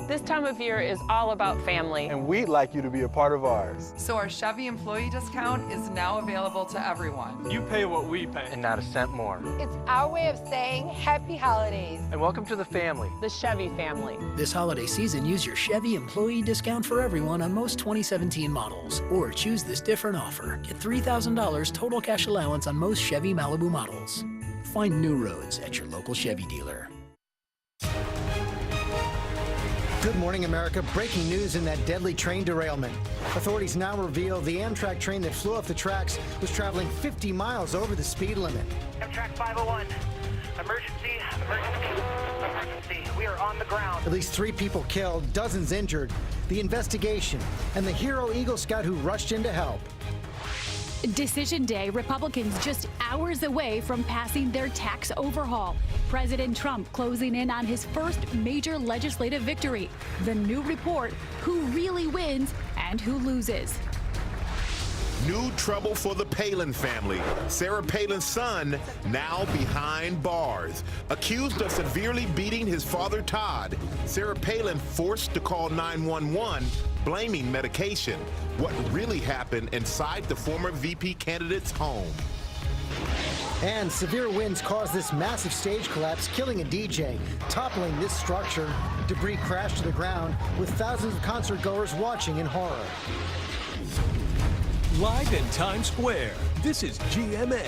This time of year is all about family. And we'd like you to be a part of ours. So our Chevy employee discount is now available to everyone. You pay what we pay. And not a cent more. It's our way of saying happy holidays. And welcome to the family. The Chevy family. This holiday season, use your Chevy employee discount for everyone on most 2017 models. Or choose this different offer. Get $3,000 total cash allowance on most Chevy Malibu models. Find new roads at your local Chevy dealer. Good morning, America. Breaking news in that deadly train derailment. Authorities now reveal the Amtrak train that flew off the tracks was traveling 50 miles over the speed limit. Amtrak 501. Emergency. We are on the ground. At least 3 people killed, dozens injured. The investigation and the hero Eagle Scout who rushed in to help. Decision Day, Republicans just hours away from passing their tax overhaul. President Trump closing in on his first major legislative victory. The new report, who really wins and who loses. New trouble for the Palin family. Sarah Palin's son now behind bars. Accused of severely beating his father, Todd. Sarah Palin forced to call 911, blaming medication. What really happened inside the former VP candidate's home. And severe winds caused this massive stage collapse, killing a DJ. Toppling this structure, debris crashed to the ground, with thousands of concert goers watching in horror. Live in Times Square, this is GMA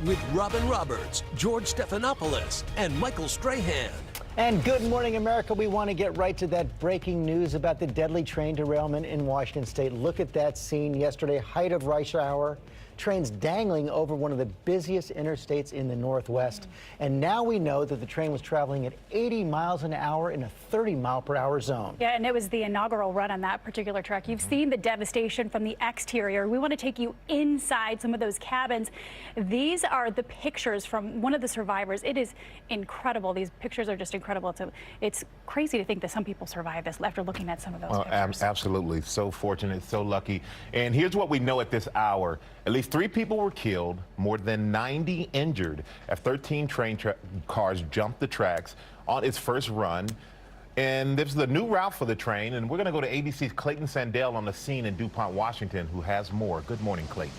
with Robin Roberts, George Stephanopoulos, and Michael Strahan. And good morning, America. We want to get right to that breaking news about the deadly train derailment in Washington State. Look at that scene yesterday, height of rush hour. Trains dangling over one of the busiest interstates in the Northwest. And now we know that the train was traveling at 80 miles an hour in a 30-mile-per-hour zone. Yeah, and it was the inaugural run on that particular track. You've seen the devastation from the exterior. We want to take you inside some of those cabins. These are the pictures from one of the survivors. It is incredible. These pictures are just incredible. It's crazy to think that some people survived this after looking at some of those pictures. Absolutely. So fortunate, so lucky. And here's what we know at this hour. At least 3 people were killed, more than 90 injured as 13 train cars jumped the tracks on its first run. And this is the new route for the train. And we're going to go to ABC's Clayton Sandell on the scene in DuPont, Washington, who has more. Good morning, Clayton.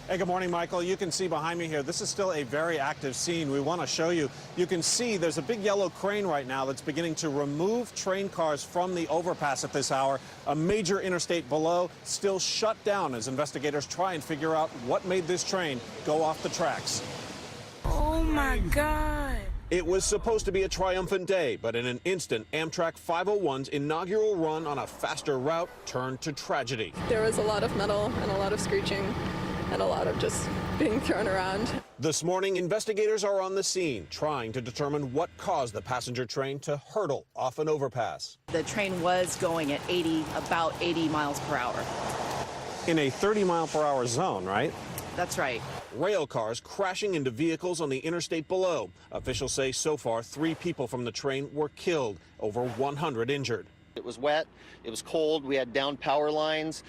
Hey, good morning, Michael. You can see behind me here, this is still a very active scene. We want to show you. You can see there's a big yellow crane right now that's beginning to remove train cars from the overpass at this hour. A major interstate below still shut down as investigators try and figure out what made this train go off the tracks. Oh, my God. It was supposed to be a triumphant day, but in an instant, Amtrak 501's inaugural run on a faster route turned to tragedy. There was a lot of metal and a lot of screeching and a lot of just being thrown around. This morning, investigators are on the scene, trying to determine what caused the passenger train to hurtle off an overpass. The train was going at about 80 miles per hour. In a 30-mile-per-hour zone, right? That's right. Rail cars crashing into vehicles on the interstate below. Officials say so far 3 people from the train were killed, over 100 injured. It was wet, it was cold, we had down power lines,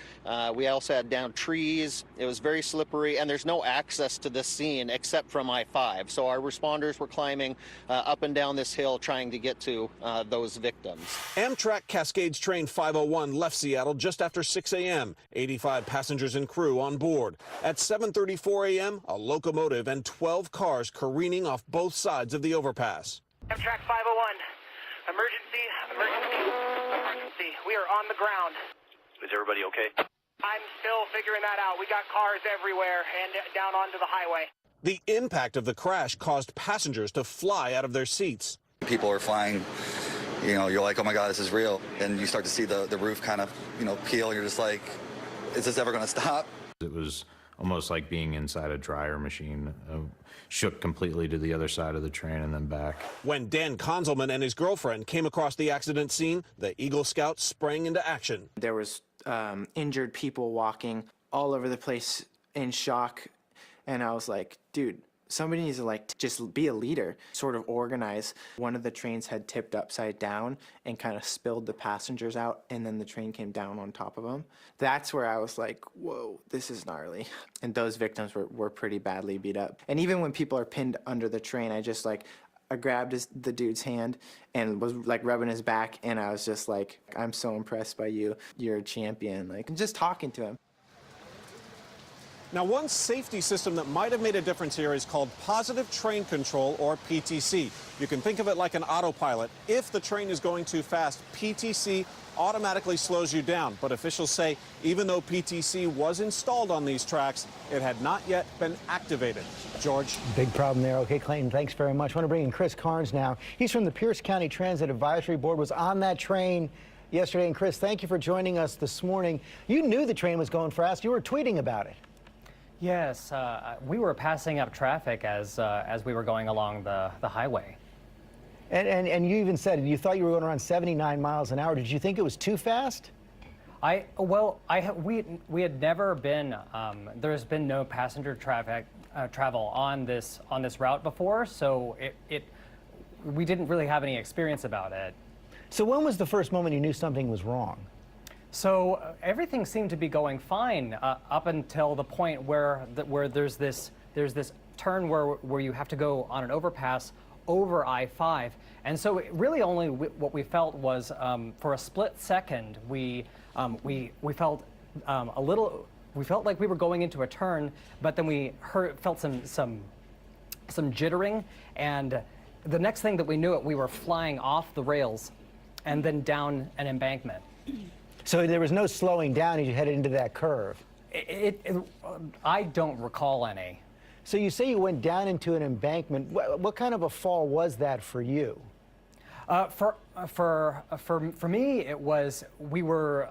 we also had down trees, it was very slippery, and there's no access to this scene except from I-5. So our responders were climbing up and down this hill trying to get to those victims. Amtrak Cascades Train 501 left Seattle just after 6 a.m., 85 passengers and crew on board. At 7:34 a.m., a locomotive and 12 cars careening off both sides of the overpass. Amtrak 501. Emergency. We are on the ground. Is everybody okay? I'm still figuring that out. We got cars everywhere and down onto the highway. The impact of the crash caused passengers to fly out of their seats. People are flying, you're like, oh my God, this is real. And you start to see the roof kind of, peel. And you're just like, is this ever going to stop? It was almost like being inside a dryer machine. Shook completely to the other side of the train and then back. When Dan Konzelman and his girlfriend came across the accident scene, the Eagle Scouts sprang into action. There was injured people walking all over the place in shock, and I was like, dude, somebody needs to just be a leader, sort of organize. One of the trains had tipped upside down and kind of spilled the passengers out, and then the train came down on top of them. That's where I was like, whoa, this is gnarly. And those victims were pretty badly beat up. And even when people are pinned under the train, I grabbed the dude's hand and was like rubbing his back, and I was just like, I'm so impressed by you. You're a champion. Like, just talking to him. Now, one safety system that might have made a difference here is called positive train control, or PTC. You can think of it like an autopilot. If the train is going too fast, PTC automatically slows you down. But officials say even though PTC was installed on these tracks, it had not yet been activated. George? Big problem there. Okay, Clayton, thanks very much. I want to bring in Chris Carnes now. He's from the Pierce County Transit Advisory Board, was on that train yesterday. And Chris, thank you for joining us this morning. You knew the train was going fast. You were tweeting about it. Yes, we were passing up traffic as we were going along the highway. And you even said you thought you were going around 79 miles an hour. Did you think it was too fast? We had never been. There's been no passenger travel on this route before, so we didn't really have any experience about it. So when was the first moment you knew something was wrong? So everything seemed to be going fine up until the point where there's this turn where you have to go on an overpass over I-5, and so really only what we felt was for a split second we felt a little. We felt like we were going into a turn, but then we felt some jittering, and the next thing that we knew it, we were flying off the rails and then down an embankment. So there was no slowing down as you headed into that curve? I don't recall any. So you say you went down into an embankment. What kind of a fall was that for you? For me, it was we were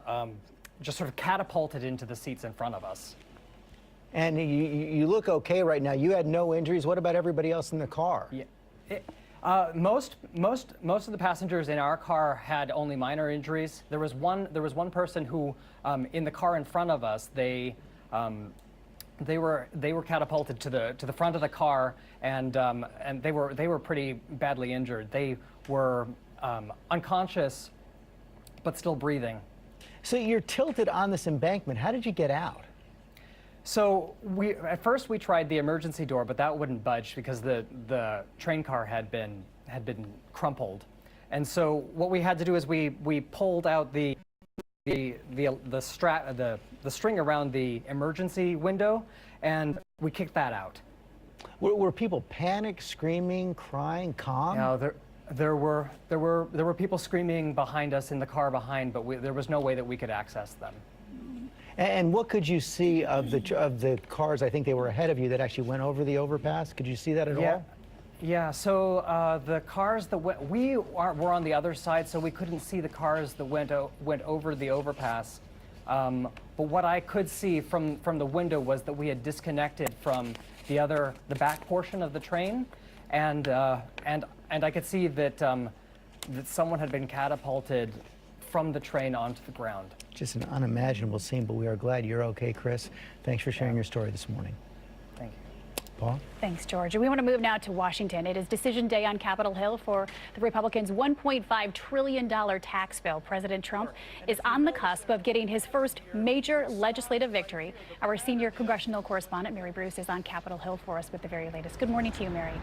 just sort of catapulted into the seats in front of us. And you look okay right now. You had no injuries. What about everybody else in the car? Yeah. Most of the passengers in our car had only minor injuries. There was one person who, in the car in front of us, they were catapulted to the front of the car, and they were pretty badly injured. They were unconscious, but still breathing. So you're tilted on this embankment. How did you get out? So at first we tried the emergency door, but that wouldn't budge because the train car had been crumpled, and so what we had to do is we pulled out the string around the emergency window, and we kicked that out. Were people panicked, screaming, crying, calm? No, there were people screaming behind us in the car behind, but there was no way that we could access them. And what could you see of the cars? I think they were ahead of you that actually went over the overpass. Could you see that at all? Yeah. So the cars that were on the other side, so we couldn't see the cars that went over the overpass. But what I could see from the window was that we had disconnected from the back portion of the train, and I could see that that someone had been catapulted from the train onto the ground. Just an unimaginable scene, but we are glad you're okay, Chris. Thanks for sharing your story this morning. Thank you. Paul? Thanks, George. And we want to move now to Washington. It is decision day on Capitol Hill for the Republicans' $1.5 trillion tax bill. President Trump is on the cusp of getting his first major legislative victory. Our senior congressional correspondent, Mary Bruce, is on Capitol Hill for us with the very latest. Good morning to you, Mary.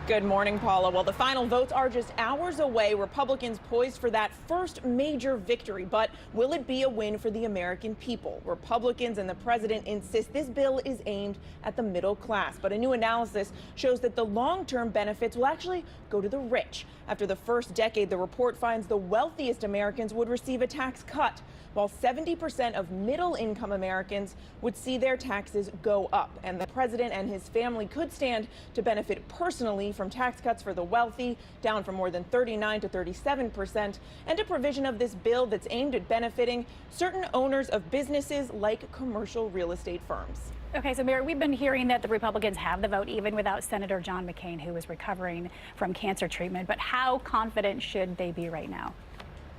Good morning, Paula. Well, the final votes are just hours away. Republicans poised for that first major victory. But will it be a win for the American people? Republicans and the president insist this bill is aimed at the middle class. But a new analysis shows that the long-term benefits will actually go to the rich. After the first decade, the report finds the wealthiest Americans would receive a tax cut, while 70% of middle-income Americans would see their taxes go up. And the president and his family could stand to benefit personally from tax cuts for the wealthy, down from more than 39% to 37%, and a provision of this bill that's aimed at benefiting certain owners of businesses like commercial real estate firms. Okay, so Mary, we've been hearing that the Republicans have the vote even without Senator John McCain, who is recovering from cancer treatment. But how confident should they be right now?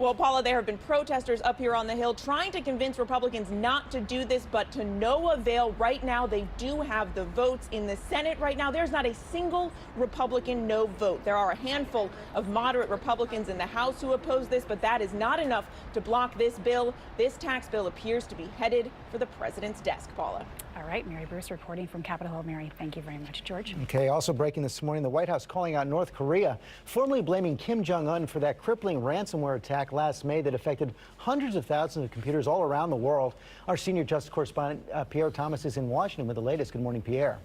Well, Paula, there have been protesters up here on the Hill trying to convince Republicans not to do this, but to no avail. Right now, they do have the votes in the Senate. Right now, there's not a single Republican no vote. There are a handful of moderate Republicans in the House who oppose this, but that is not enough to block this bill. This tax bill appears to be headed for the president's desk, Paula. All right, Mary Bruce reporting from Capitol Hill. Mary, thank you very much. George? Okay, also breaking this morning, the White House calling out North Korea, formally blaming Kim Jong-un for that crippling ransomware attack last May that affected hundreds of thousands of computers all around the world. Our senior justice correspondent, Pierre Thomas, is in Washington with the latest. Good morning, Pierre.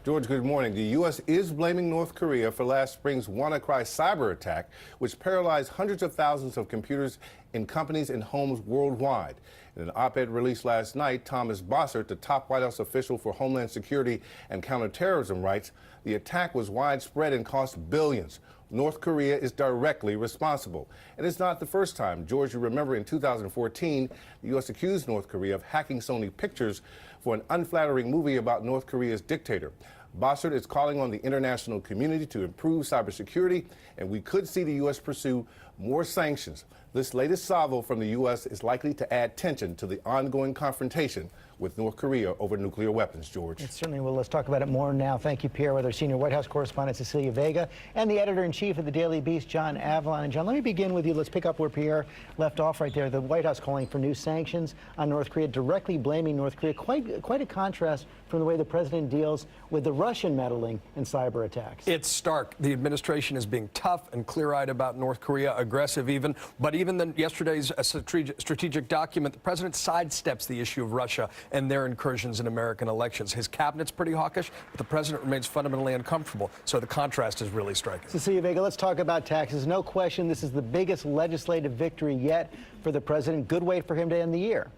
George, good morning. The U.S. is blaming North Korea for last spring's WannaCry cyber attack, which paralyzed hundreds of thousands of computers in companies and homes worldwide. In an op-ed released last night, Thomas Bossert, the top White House official for Homeland Security and Counterterrorism, writes, the attack was widespread and cost billions. North Korea is directly responsible. And it's not the first time. George, you remember in 2014, the U.S. accused North Korea of hacking Sony Pictures for an unflattering movie about North Korea's dictator. Bossert is calling on the international community to improve cybersecurity, and we could see the U.S. pursue more sanctions. This latest salvo from the U.S. is likely to add tension to the ongoing confrontation with North Korea over nuclear weapons, George. It certainly will. Let's talk about it more now. Thank you, Pierre, with our senior White House correspondent, Cecilia Vega, and the editor-in-chief of the Daily Beast, John Avlon. And John, let me begin with you. Let's pick up where Pierre left off right there. The White House calling for new sanctions on North Korea, directly blaming North Korea. Quite a contrast from the way the president deals with the Russian meddling in cyber attacks. It's stark. The administration is being tough and clear-eyed about North Korea, aggressive even. But even yesterday's strategic document, the president sidesteps the issue of Russia and their incursions in American elections. His cabinet's pretty hawkish, but the president remains fundamentally uncomfortable. So the contrast is really striking. Cecilia Vega, let's talk about taxes. No question, this is the biggest legislative victory yet for the president. Good way for him to end the year.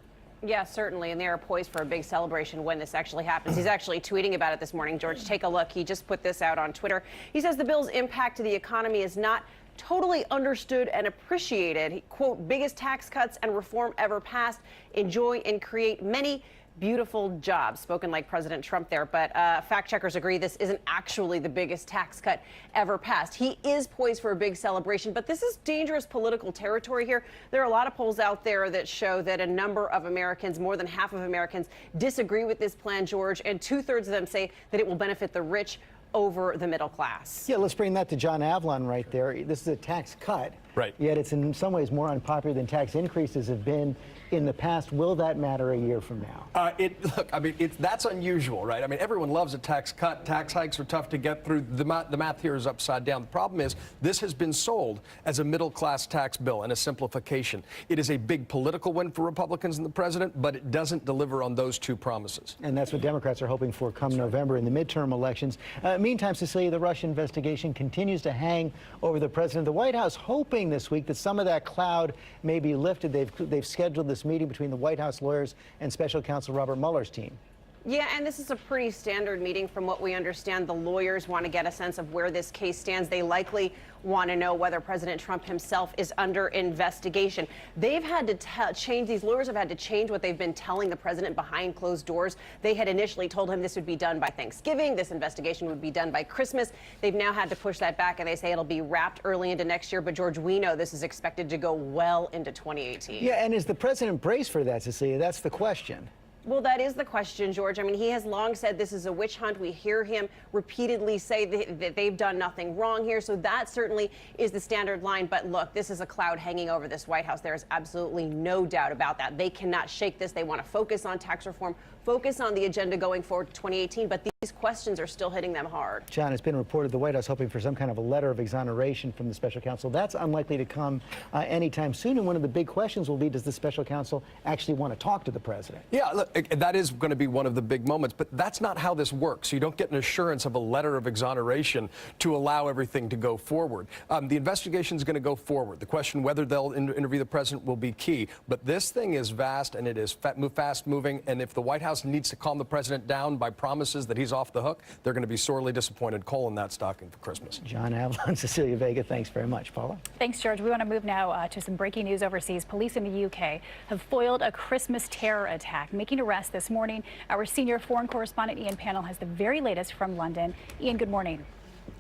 Yeah, certainly, and they are poised for a big celebration when this actually happens. He's actually tweeting about it this morning. George, take a look. He just put this out on Twitter. He says the bill's impact to the economy is not totally understood and appreciated. He, quote, biggest tax cuts and reform ever passed. Enjoy and create many beautiful jobs. Spoken like President Trump there, but fact checkers agree this isn't actually the biggest tax cut ever passed. He is poised for a big celebration, but this is dangerous political territory here. There are a lot of polls out there that show that a number of Americans, more than half of Americans, disagree with this plan, George, and 2/3 of them say that it will benefit the rich over the middle class. Yeah, let's bring that to John Avlon right there. This is a tax cut. Right. Yet it's in some ways more unpopular than tax increases have been in the past. Will that matter a year from now? Look, I mean, that's unusual, right? I mean, everyone loves a tax cut. Tax hikes are tough to get through. The math here is upside down. The problem is this has been sold as a middle-class tax bill and a simplification. It is a big political win for Republicans and the president, but it doesn't deliver on those two promises. And that's what Democrats are hoping for come November in the midterm elections. Meantime, Cecilia, the Russia investigation continues to hang over the president. The White House hoping this week that some of that cloud may be lifted. They've scheduled this meeting between the White House lawyers and special counsel Robert Mueller's team. Yeah, and this is a pretty standard meeting from what we understand. The lawyers want to get a sense of where this case stands. They likely want to know whether President Trump himself is under investigation. They've had to change, these lawyers have had to change what they've been telling the president behind closed doors. They had initially told him this would be done by Thanksgiving, this investigation would be done by Christmas. They've now had to push that back, and they say it'll be wrapped early into next year. But George, we know this is expected to go well into 2018. Yeah, and is the president braced for that, Cecilia? That's the question. Well, that is the question, George. I mean, he has long said this is a witch hunt. We hear him repeatedly say that they've done nothing wrong here. So that certainly is the standard line. But look, this is a cloud hanging over this White House. There is absolutely no doubt about that. They cannot shake this. They want to focus on tax reform, focus on the agenda going forward to 2018. But these questions are still hitting them hard. John, it's been reported the White House hoping for some kind of a letter of exoneration from the special counsel. That's unlikely to come anytime soon. And one of the big questions will be, does the special counsel actually want to talk to the president? Yeah, look, that is going to be one of the big moments, but that's not how this works. You don't get an assurance of a letter of exoneration to allow everything to go forward. The investigation is going to go forward. The question whether they'll interview the president will be key. But this thing is vast and it is fast moving. And if the White House needs to calm the president down by promises that he's off the hook, they're going to be sorely disappointed. Coal in that stocking for Christmas. John Avlon, Cecilia Vega, thanks very much. Paula? Thanks, George. We want to move now to some breaking news overseas. Police in the UK have foiled a Christmas terror attack, making arrests this morning. Our senior foreign correspondent Ian Pannell has the very latest from London. Ian, good morning.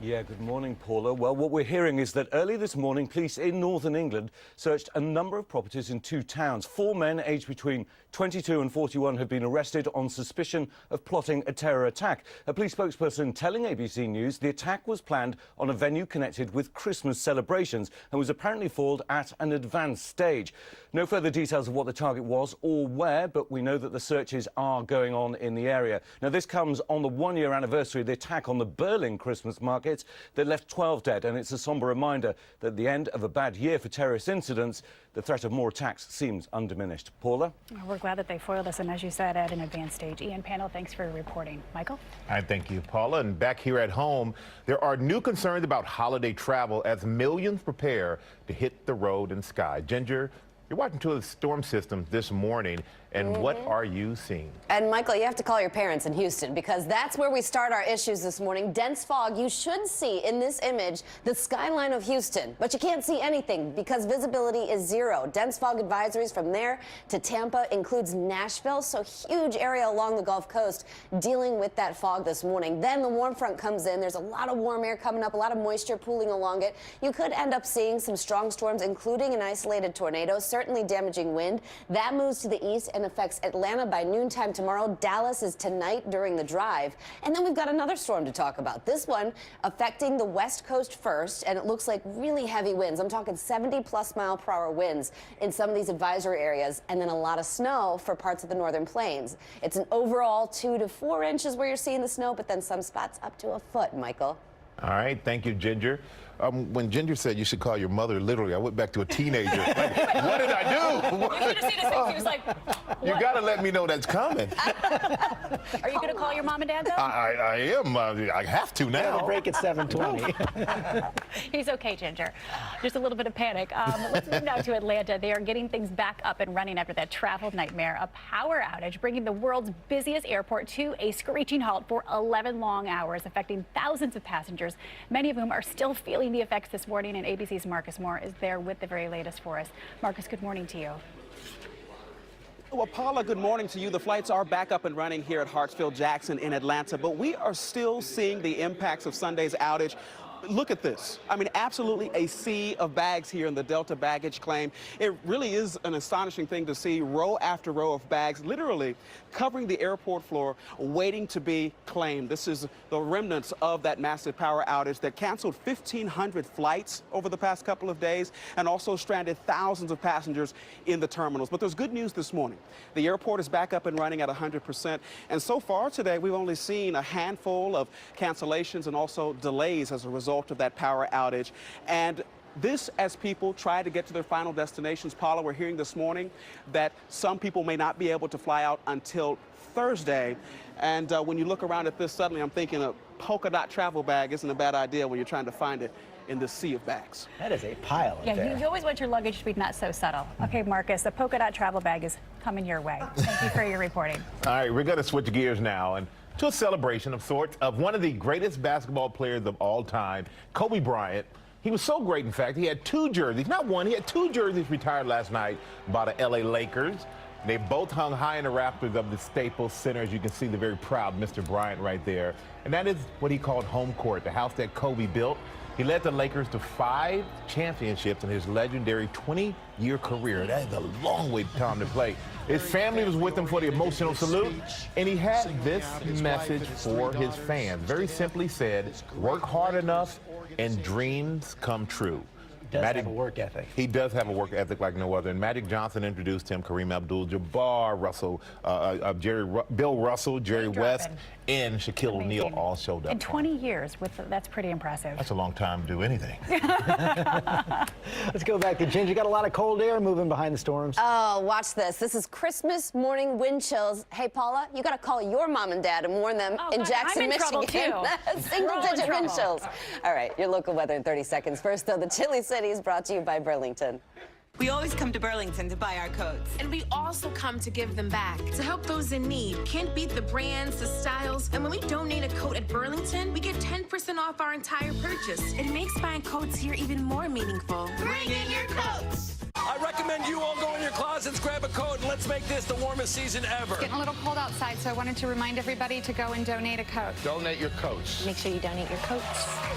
Yeah, good morning, Paula. Well, what we're hearing is that early this morning, police in northern England searched a number of properties in 2 towns. 4 men aged between 22 and 41 have been arrested on suspicion of plotting a terror attack. A police spokesperson telling ABC News the attack was planned on a venue connected with Christmas celebrations and was apparently foiled at an advanced stage. No further details of what the target was or where, but we know that the searches are going on in the area. Now, this comes on the 1-year anniversary of the attack on the Berlin Christmas market that left 12 dead, and it's a somber reminder that at the end of a bad year for terrorist incidents, the threat of more attacks seems undiminished. Paula? We're glad that they foiled us, and as you said, at an advanced stage. Ian, panel, thanks for reporting. Michael? All right, thank you, Paula. And back here at home, there are new concerns about holiday travel as millions prepare to hit the road and sky. Ginger, you're watching to the storm system this morning, and what are you seeing? And Michael, you have to call your parents in Houston because that's where we start our issues this morning. Dense fog. You should see in this image the skyline of Houston, but you can't see anything because visibility is 0. Dense fog advisories from there to Tampa includes Nashville, so huge area along the Gulf Coast dealing with that fog this morning. Then the warm front comes in. There's a lot of warm air coming up, a lot of moisture pooling along it. You could end up seeing some strong storms, including an isolated tornado, certainly damaging wind. That moves to the east and affects Atlanta by noontime tomorrow. Dallas is tonight during the drive. And then we've got another storm to talk about. This one affecting the west coast first, and it looks like really heavy winds. I'm talking 70+ mile-per-hour winds in some of these advisory areas, and then a lot of snow for parts of the northern plains. It's an overall 2 to 4 inches where you're seeing the snow, but then some spots up to a foot, Michael. All right, thank you, Ginger. When Ginger said you should call your mother, literally, I went back to a teenager. Like, what did I do? You should have seen his face. He was like, You got to let me know that's coming. Are you going to call your mom and dad, though? I am. I have to now. The break at 7:20. He's okay, Ginger. Just a little bit of panic. Let's move now to Atlanta. They are getting things back up and running after that travel nightmare. A power outage bringing the world's busiest airport to a screeching halt for 11 long hours, affecting thousands of passengers, many of whom are still feeling the effects this morning. And ABC's Marcus Moore is there with the very latest for us. Marcus, good morning to you. Well, Paula, good morning to you. The flights are back up and running here at Hartsfield-Jackson in Atlanta, but we are still seeing the impacts of Sunday's outage. Look at this. I mean, absolutely a sea of bags here in the Delta baggage claim. It really is an astonishing thing to see row after row of bags literally covering the airport floor, waiting to be claimed. This is the remnants of that massive power outage that canceled 1,500 flights over the past couple of days and also stranded thousands of passengers in the terminals. But there's good news this morning. The airport is back up and running at 100%. And so far today, we've only seen a handful of cancellations and also delays as a result of that power outage. And this as people try to get to their final destinations. Paula, we're hearing this morning that some people may not be able to fly out until Thursday. And when you look around at this, suddenly I'm thinking a polka dot travel bag isn't a bad idea when you're trying to find it in this sea of bags. That is a pile up there. You always want your luggage to be not so subtle. Okay, Marcus, the polka dot travel bag is coming your way. Thank you for your reporting. All right, we're going to switch gears now and to a celebration of sorts of one of the greatest basketball players of all time, Kobe Bryant. He was so great, in fact, he had 2 jerseys, not one, he had 2 jerseys retired last night by the LA Lakers. They both hung high in the rafters of the Staples Center. As you can see, the very proud Mr. Bryant right there. And that is what he called home court, the house that Kobe built. He led the Lakers to 5 championships in his legendary 20-year career. That is a long way time to play. His family was with him for the emotional salute, and he had this message for his fans. Very simply said, work hard enough and dreams come true. Does have a work ethic. He does have a work ethic like no other. And Magic Johnson introduced him, Kareem Abdul-Jabbar, Bill Russell, Jerry West, and Shaquille O'Neal all showed up. In 20 years, that's pretty impressive. That's a long time to do anything. Let's go back to Ginger. You got a lot of cold air moving behind the storms. Oh, watch this. This is Christmas morning wind chills. Hey, Paula, you got to call your mom and dad and warn them in Jackson, I'm in Michigan. trouble, too. Single-digit wind chills. All right, your local weather in 30 seconds. First, though, the Chilly City is brought to you by Burlington. We always come to Burlington to buy our coats. And we also come to give them back, to help those in need. Can't beat the brands, the styles, and when we donate a coat at Burlington, we get 10% off our entire purchase. It makes buying coats here even more meaningful. Bring in your coats! I recommend recommend you all go in your closets, grab a coat, and let's make this the warmest season ever. It's getting a little cold outside, so I wanted to remind everybody to go and donate a coat. Donate your coats. Make sure you donate your coats.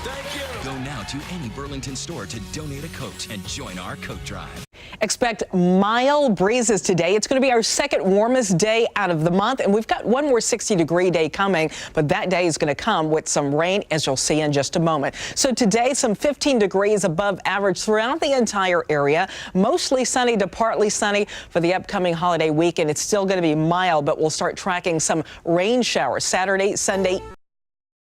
Thank you. Go now to any Burlington store to donate a coat and join our coat drive. Expect mild breezes today. It's going to be our second warmest day out of the month, and we've got one more 60-degree day coming, but that day is going to come with some rain, as you'll see in just a moment. So today, some 15 degrees above average throughout the entire area. Mostly sunny to partly sunny for the upcoming holiday weekend. It's still going to be mild, but we'll start tracking some rain showers Saturday, Sunday.